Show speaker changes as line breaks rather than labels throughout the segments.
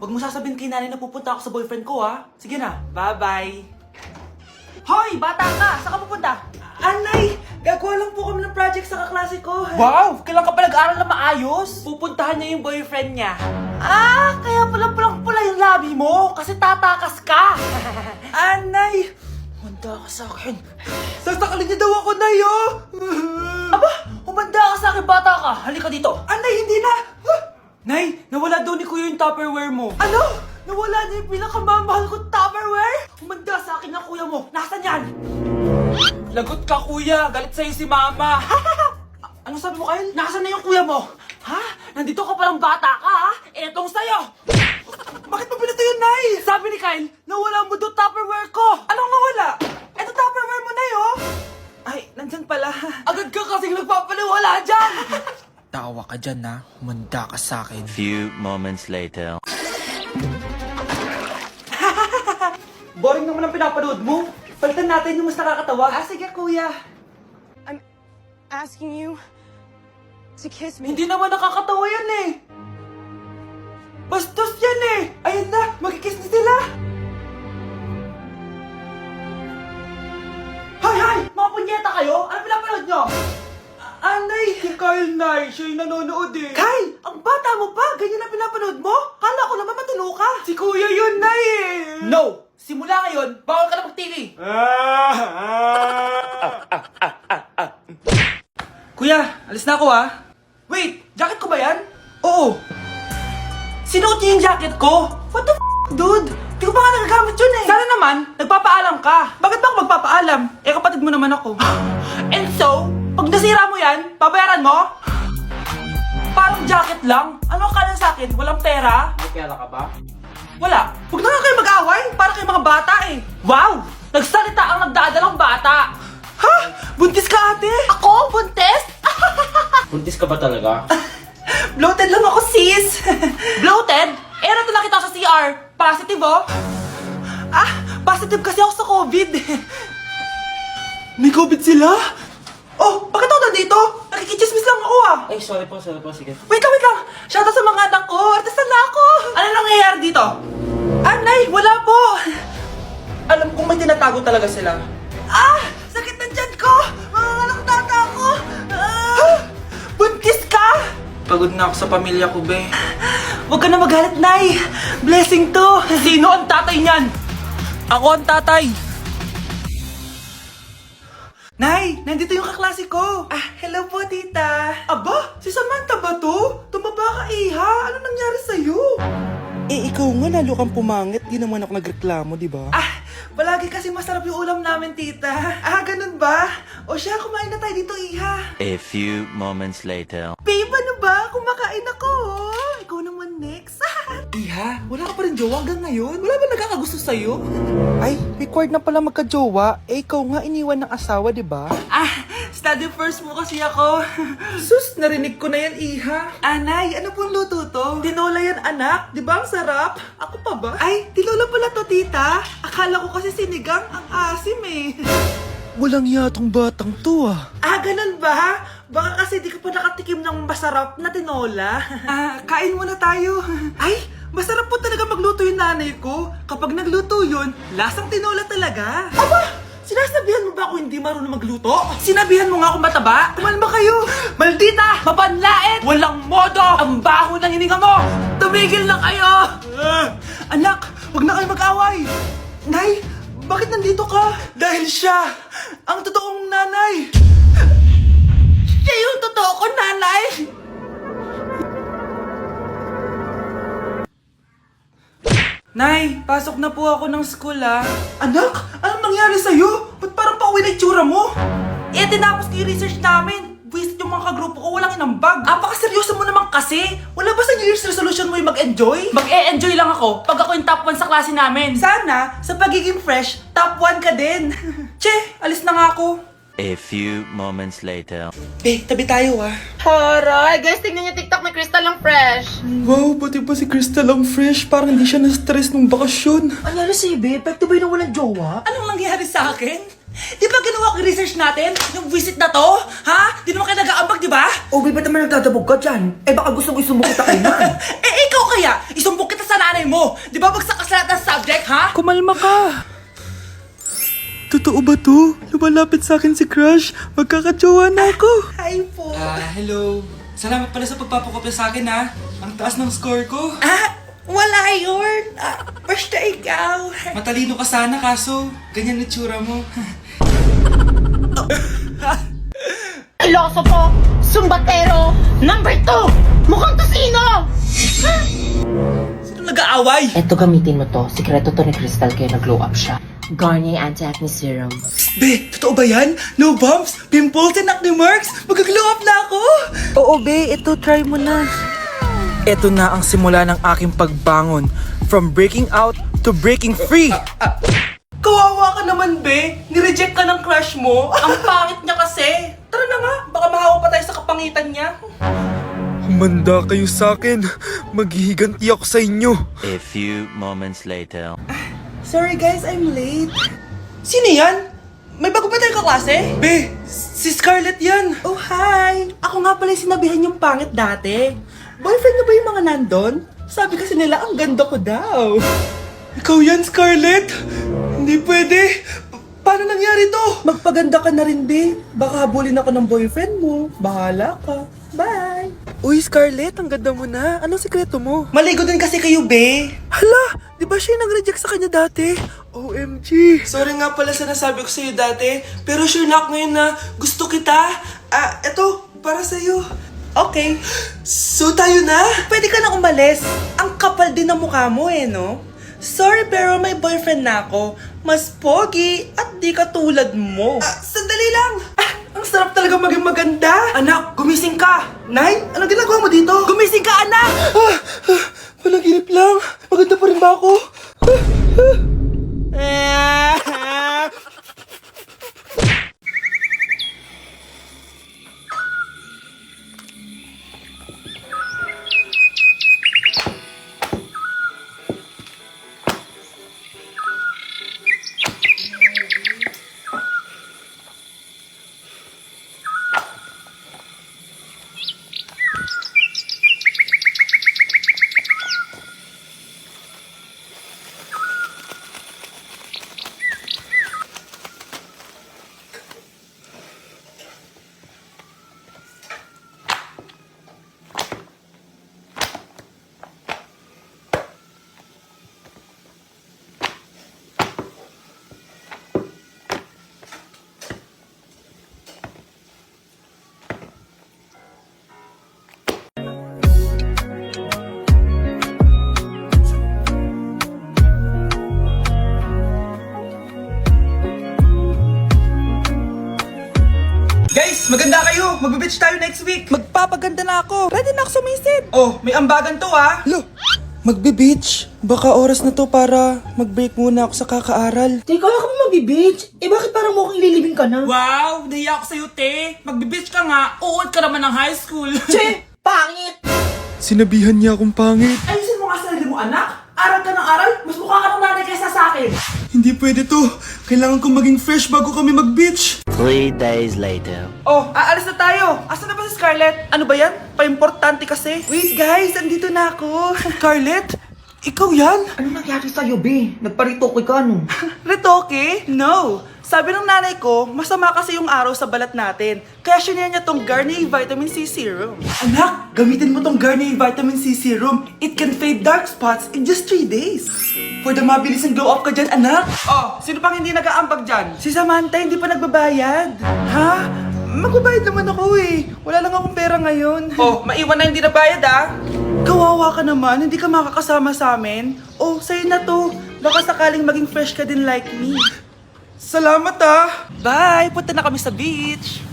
Huwag mo sasabihin kay nanay na pupunta ako sa boyfriend ko, ha? Sige na, bye-bye. Hoy, bata ka! Saan ka pupunta? Anay, gagawa lang po kami ng project sa kaklase ko. Wow! Kailan ka pa nag-aaral na maayos? Pupuntahan niya yung boyfriend niya. Ah, kaya pala pulang-pula yung labi mo kasi tatakas ka. Anay, humanda ka sa akin. Sasakalin niya daw ako, Nay, oh! Aba, humanda ka sa akin, bata ka. Halika dito. Anay, hindi na. Nay, nawala daw ni Kuya yung Tupperware mo. Ano? Nawala na yung pinakamamahal kong Tupperware? Humanda sa akin ng kuya mo. Nasaan yan? Lagot ka, kuya. Galit sa'yo si mama. Ano sabi mo, Kyle? Nasaan na yung kuya mo? Ha? Nandito ka palang bata ka, ha? Etong sa'yo. Bakit mo pinato yun, Nay? Sabi ni Kyle, nawala mo doon Tupperware ko. Anong nawala? Eto Tupperware mo, Nay, oh. Ay, nandyan pala. Agad ka kasing nagpapaliwala dyan.
Tawa ka dyan na, humanda ka sa akin.
Few moments later.
Boring naman ang pinapanood mo. Palitan natin yung mas nakakatawa. Ah, sige, kuya.
I'm asking you to kiss me.
Hindi naman nakakatawa yan eh. Bastos yan eh. Ayun na, magkikiss na sila. Hay! Mga punyeta kayo? Ano pinapanood nyo? Anay! Si Kyle, Nay. Siya yung nanonood eh. Kyle! Ang bata mo pa? Ganyan ang pinapanood mo? Kala ko naman matino ka. Si Kuya yun, Nay eh. No! Simula ngayon, bawal ka na mag-TV. Kuya, alis na ako ah. Wait, jacket ko ba yan? Oo. Sinuot niya yung jacket ko? What the dude? Di ko pa nga nagagamit yun eh. Sana naman, nagpapaalam ka. Bakit ba ako magpapaalam? Eh, kapatid mo naman ako. And so, pag nasira mo yan, babayaran mo? Parang jacket lang. Ano akala sa akin? Walang pera?
May pera ka ba?
Wala. Huwag na nga kayo mag-away. Para kayo mga bata eh. Wow! Nagsalita ang nagdadalang bata. Ha? Buntis ka, ate? Ako? Buntis?
Buntis ka ba talaga?
Bloated lang ako, sis. Bloated? Eh, nato lang kita sa CR. Positive, oh. Ah, positive kasi ako sa COVID. May COVID sila? Oh, bakit ako nandito? Nakikichismis lang ako, ah.
Ay, sorry po, sige.
Wait lang. Shoutout sa mga anak ko. Artista na ako. Ano nangyayari dito? Anay, wala po. Alam kong may tinatago talaga sila. Ah! Sakit ng tiyan ko! Mga anak tata ako! Ah! Buntis ka! Pagod na ako sa pamilya ko, be. Huwag ka na magalit, Nay. Blessing to. Sino ang tatay niyan? Ako ang tatay. Nay, nandito yung kaklase ko. Ah, hello po, tita. Aba, si Samantha ba to? Tumaba ka, iha. Ano nangyari sa'yo?
Eh, ikaw nga lalo kang pumangit. Di naman ako nagreklamo, di ba?
Ah, palagi kasi masarap yung ulam namin, tita. Ah, ganun ba? O siya, kumain na tayo dito, iha.
A few moments later.
Babe, ano ba? Kumakain ako. Ikaw naman next. Iha, wala ka pa rin jowa hanggang ngayon? Wala ba nagkakagusto sa'yo?
Ay, required na pala magka-jowa. Eh, ikaw nga iniwan ng asawa, di ba?
Ah, study first mo kasi ako. Sus, narinig ko na yan, iha. Anay, ano pong luto to? Tinola yan, anak. Di ba ang sarap? Ako pa ba? Ay, tinola pala to, tita. Akala ko kasi sinigang ang asim eh.
Walang yatong batang to ah.
Ah, ganun ba? Baka kasi di ka pa nakatikim ng masarap na tinola. Ah, kain muna tayo. Ay, masarap po talaga magluto yung nanay ko. Kapag nagluto yun, lasang tinola talaga. Aba! Sinasabihan mo ba ako hindi marunong magluto? Sinabihan mo nga ako mataba? Kumalma kayo! Maldita! Mapanlait! Walang modo! Ang baho ng hininga mo! Tumigil na kayo! Anak, wag na kayo mag-away! Nay, bakit nandito ka? Dahil siya, ang totoong nanay! Siya yung totoo ko, nanay! Nay, pasok na po ako ng school, ah. Anak, anong nangyari sa'yo? Ba't parang pauwi na itsura mo? Eh, tinapos ko yung research namin. Visit yung mga kagrupo ko, walang inambag. Apakaseryoso mo naman kasi. Wala ba sa New Year's resolution mo yung mag-enjoy? Mag-e-enjoy lang ako pag ako yung top 1 sa klase namin. Sana, sa pagiging fresh, top 1 ka din. Che, alis na nga ako.
A few moments later.
Tabi tayo, ah.
Horay! Guys, tignan niyo TikTok ni Crystal ang fresh.
Wow, pati ba si Crystal ang fresh? Parang hindi siya na-stress nung bakasyon.
Anyari sa'yo, babe? Epekto ba yun na walang jowa? Anong nangyari sa akin? Di ba ginawa ko yung research natin? Yung visit na to? Ha? Di naman kayo nag-aambag, di ba?
O, ba't naman nagdadabog ka dyan? Eh, baka gusto mo isumbong kita kay Nan.
Eh, ikaw kaya? Isumbong kita sa nanay nanay mo? Di ba bagsak ka sa lahat ng subject, ha?
Kumalma ka! Totoo ba to? Lumalapit sa akin si Crush. Magkakajowa na ako.
Hi po.
Hello. Salamat pala sa pagpapakopya sa akin, ha. Ang taas ng score ko.
Wala yun. Basta ikaw.
Matalino ka sana, kaso ganyan na tsura mo.
Ilosopo, sumbatero, number 2, mukhang tosino!
Sino nag-aaway?
Eto, gamitin mo to. Sikreto to ni Crystal kaya nag-glow up siya. Garnier Anti-Acne Serum.
Be, totoo ba yan? No bumps, pimples, and acne marks? Mag-glow up na ako!
Oo, be. Ito, try mo na. Ito na ang simula ng aking pagbangon. From breaking out to breaking free.
Kawawa ka naman, be. Nireject ka ng crush mo. Ang pangit niya kasi. Tara na nga, baka mahawa pa tayo sa kapangitan niya.
Humanda kayo sa akin. Maghihiganti ako sa inyo.
A few moments later.
Sorry guys, I'm late. Sino yan? May bago ba tayong kaklase?
Be, si Scarlett yan.
Oh, hi! Ako nga pala yung sinabihan yung pangit dati. Boyfriend niyo ba yung mga nandun? Sabi kasi nila, ang ganda ko daw.
Ikaw yan, Scarlett. Hindi pwede. Paano nangyari to?
Magpaganda ka na rin, be. Baka habulin ako ng boyfriend mo. Bahala ka. Bye!
Uy, Scarlett, ang ganda mo na. Anong sikreto mo?
Maligo din kasi kayo, be.
Hala, di ba siya yung nag-reject sa kanya dati? OMG.
Sorry nga pala sa nasabi ko sa'yo dati, pero sure na ako ngayon na gusto kita. Eto, para sa'yo. Okay. So tayo na? Pwede ka na umalis. Ang kapal din ng mukha mo no? Sorry pero may boyfriend na ako. Mas pogi at di katulad mo. Sandali lang. Ang sarap talaga maging maganda. Anak, gumising ka. Nay, anong ginagawa mo dito? Gumising ka, anak!
Panaginip lang. Maganda pa rin ba ako?
Guys, maganda kayo. Magbe-beach tayo next week.
Magpapaganda na ako. Ready na ako sumisid.
Oh, may ambagan to
Lo, magbe-beach. Baka oras na to para mag-break muna ako sa kakaaral.
Teka, kaya ka mo mag-beach? Eh bakit parang mukhang ililibing ka na?
Wow, nahiya ako sa'yo, te. Magbe-beach ka nga. Uod ka naman ng high school.
Che, pangit!
Sinabihan niya akong pangit.
Ayusin mo nga sarili mo, anak. Aral ka ng aral. Mas mukha ka ng nanay kaysa sa akin.
Hindi pwede to. Kailangan kong maging fresh bago kami mag-beach.
3 days later.
Oh, aalis na tayo. Asan na ba si Scarlett? Ano ba yan? Pa-importante kasi. Wait guys, andito na ako.
Scarlett, ikaw yan?
Ano nangyari sa'yo, be? Nagparitoke ka, no?
Retoke? No. Sabi ng nanay ko, masama kasi yung araw sa balat natin. Kaya sinaya niya tong Garnier Vitamin C Serum. Anak, gamitin mo tong Garnier Vitamin C Serum. It can fade dark spots in just 3 days. For the mabilis and glow up ka dyan, anak. Oh, sino pang hindi nag-aambag dyan? Si Samantha hindi pa nagbabayad. Ha? Magbabayad naman ako eh. Wala lang akong pera ngayon. Oh, maiwan na hindi nabayad ah. Kawawa ka naman, hindi ka makakasama sa amin. Oh, sa'yo na to. Baka sakaling maging fresh ka din like me. Salamat ah! Bye! Punta na kami sa beach!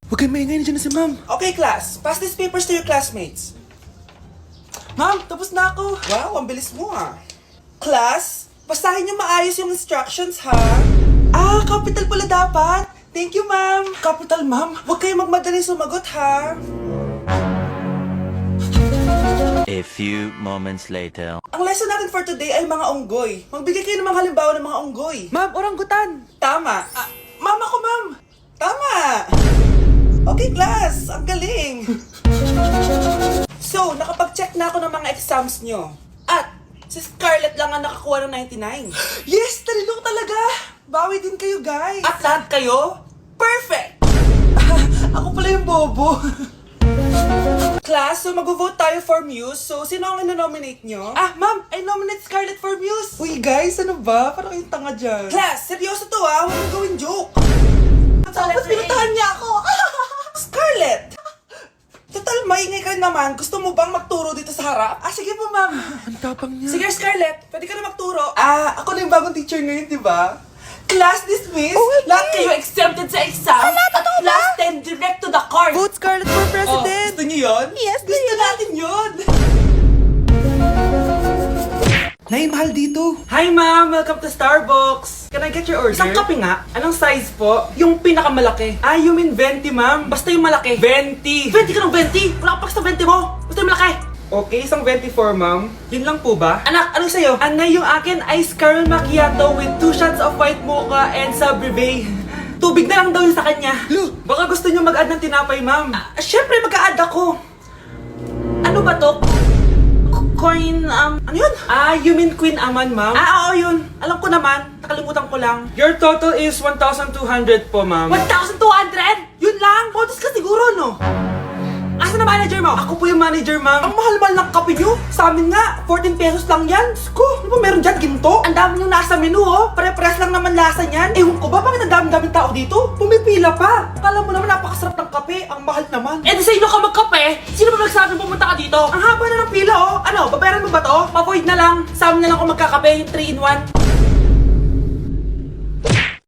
Huwag kayong maingay, nandiyan na si ma'am.
Okay class, pass these papers to your classmates. Ma'am, tapos na ako. Wow, ang bilis mo ah. Class, basahin niyo maayos yung instructions ha. Capital pala dapat. Thank you ma'am. Capital ma'am, huwag kayong magmadali sumagot ha.
A few moments later.
Ang lesson natin for today ay mga unggoy. Magbigay kayo ng mga halimbawa ng mga unggoy.
Ma'am, oranggutan.
Tama. Mama ko, ma'am. Tama. Okay, class. Ang galing. So, ng mga exams nyo. At si Scarlett lang ang nakakuha ng 99. Yes! Talino talaga! Bawi din kayo, guys. At lahat kayo, perfect! Ako pala yung bobo. Class, so mag-vote tayo for Muse. So, sino ang ino-nominate nyo? Ah, ma'am, I nominate Scarlett for Muse. Uy, guys, ano ba? Parang yung tanga dyan. Class, seryoso to ha. Huwag mong gawin joke. Tapos pinuntahan niya ako. Scarlett! Total, maingay ka naman. Gusto mo bang magturo dito sa harap? Ah, sige po, ma'am.
Ang tapang niya.
Sige, Scarlett. Pwede ka na magturo. Ah, ako na yung bagong teacher ngayon, di ba? Class dismissed. Lahat kayo exempted sa exam. At class 10 direct to the court.
Vote Scarlett for president!
Gusto niyo yun?
Yes,
Gusto natin yun. Nay, mahal dito. Hi, ma'am. Welcome to Starbucks. Can I get your order? Isang kape nga. Anong size po? Yung pinakamalaki. Ah, you mean 20, ma'am? Basta yung malaki. 20. 20 ka ng 20? Wala ka pa sa 20 mo. Basta yung malaki. Okay, isang 24, ma'am. Yun lang po ba? Anak, anong sa'yo? Anay, yung akin, ice caramel macchiato with 2 shots of white mocha and Sabre. Tubig na lang daw yun sa kanya. Baka gusto nyo mag-add ng tinapay, ma'am. Syempre, mag-a-add ako. Ano ba to? Coin, ano yun? Ah, you mean Queen Aman, ma'am? Ah, oo, yun. Alam ko naman. Nakalimutan ko lang. Your total is 1,200 po, ma'am. 1,200? Yun lang? Bonus ka siguro, no? Asa na manager mo? Ako po yung manager, ma'am. Ang mahal-mahal ng kape nyo. Sa amin nga, 14 pesos lang yan. Sko, ano ba meron dyan? Ginto? Ang dami nyo nasa menu, oh. Pare-pares lang naman lasa niyan. Ewan ko ba, bakit ang daming tao dito? Pumipila pa. Kala mo naman napakasarap ng kape. Ang mahal naman. Eh, di sa inyo ka magkape? Sino ba nagsabing pumunta ka dito? Ang haba na ng pila, oh. Ano, babayaran mo ba to? Pa-void na lang. Sa amin na lang ako magkakape, yung 3-in-1.